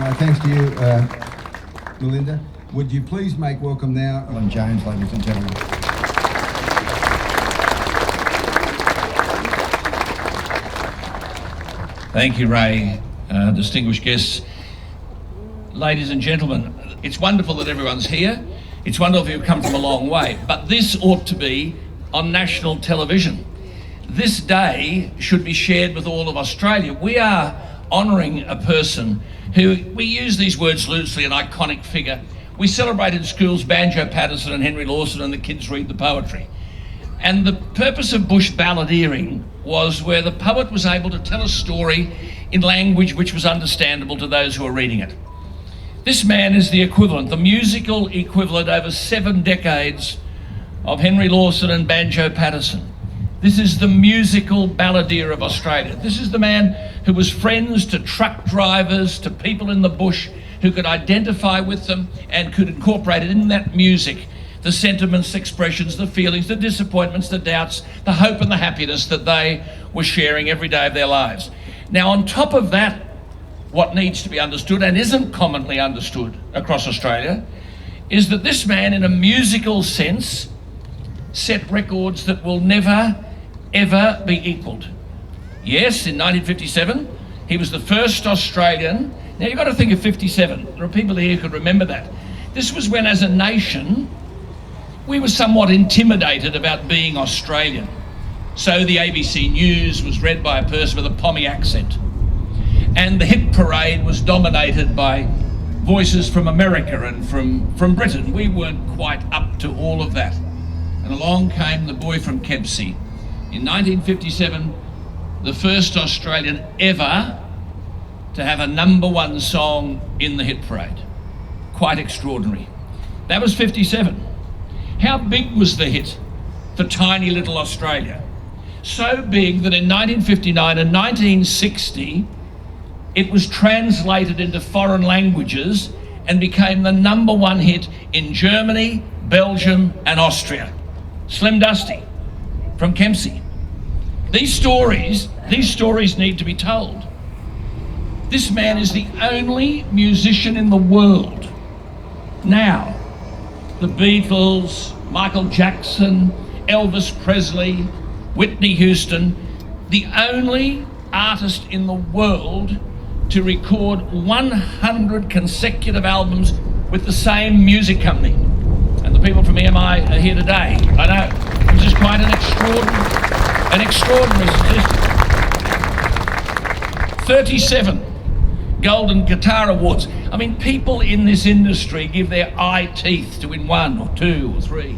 No, thanks to you, Melinda. Would you please make welcome now Alan James, ladies and gentlemen. Thank you, Ray. Distinguished guests. Ladies and gentlemen, it's wonderful that everyone's here. It's wonderful you've come from a long way, but this ought to be on national television. This day should be shared with all of Australia. We are honouring a person who, we use these words loosely, an iconic figure. We celebrate in schools Banjo Paterson and Henry Lawson, and the kids read the poetry. And the purpose of bush balladeering was where the poet was able to tell a story in language which was understandable to those who were reading it. This man is the equivalent, the musical equivalent over 7 decades of Henry Lawson and Banjo Paterson. This is the musical balladeer of Australia. This is the man who was friends to truck drivers, to people in the bush who could identify with them and could incorporate it in that music, the sentiments, the expressions, the feelings, the disappointments, the doubts, the hope and the happiness that they were sharing every day of their lives. Now, on top of that, what needs to be understood and isn't commonly understood across Australia is that this man, in a musical sense, set records that will never, ever be equalled. Yes, in 1957, he was the first Australian. Now, you've got to think of 57. There are people here who could remember that. This was when, as a nation, we were somewhat intimidated about being Australian. So the ABC News was read by a person with a Pommy accent. And the hit parade was dominated by voices from America and from Britain. We weren't quite up to all of that. And along came the boy from Kempsey. In 1957, the first Australian ever to have a #1 song in the hit parade. Quite extraordinary. That was 57. How big was the hit for tiny little Australia? So big that in 1959 and 1960, it was translated into foreign languages and became the #1 hit in Germany, Belgium and Austria. Slim Dusty from Kempsey. These stories need to be told. This man is the only musician in the world now. The Beatles, Michael Jackson, Elvis Presley, Whitney Houston, the only artist in the world to record 100 consecutive albums with the same music company. And the people from EMI are here today. I know, which is quite an extraordinary statistic. 37 Golden Guitar Awards. I mean, people in this industry give their eye teeth to win 1 or 2 or 3.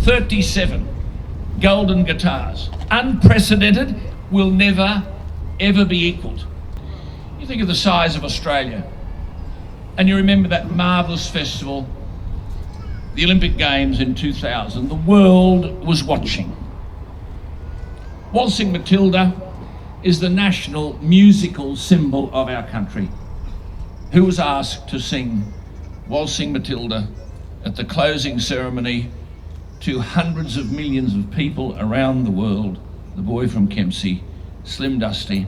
37 golden guitars. Unprecedented, will never, ever be equalled. You think of the size of Australia, and you remember that marvellous festival, the Olympic Games in 2000. The world was watching. Waltzing Matilda is the national musical symbol of our country. Who was asked to sing Waltzing Matilda at the closing ceremony to hundreds of millions of people around the world? The boy from Kempsey, Slim Dusty,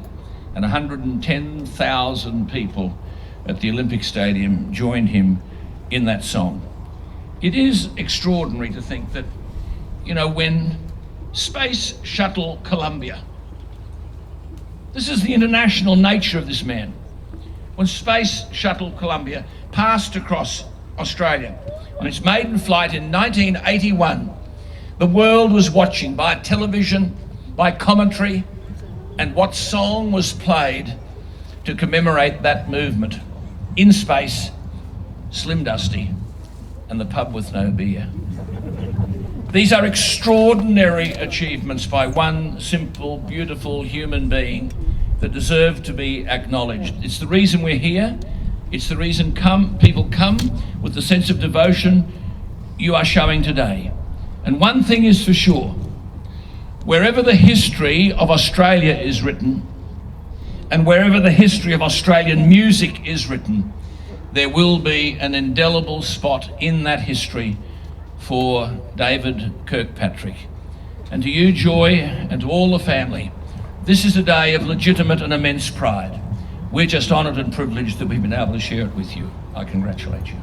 and 110,000 people at the Olympic Stadium joined him in that song. It is extraordinary to think that, you know, when Space Shuttle Columbia, this is the international nature of this man, when Space Shuttle Columbia passed across Australia on its maiden flight in 1981, the world was watching by television, by commentary, and what song was played to commemorate that movement? In Space, Slim Dusty, and the Pub with No Beer. These are extraordinary achievements by one simple, beautiful human being that deserve to be acknowledged. It's the reason we're here. It's the reason people come with the sense of devotion you are showing today. And one thing is for sure, wherever the history of Australia is written, and wherever the history of Australian music is written, there will be an indelible spot in that history for David Kirkpatrick. And to you, Joy, and to all the family, this is a day of legitimate and immense pride. We're just honoured and privileged that we've been able to share it with you. I congratulate you.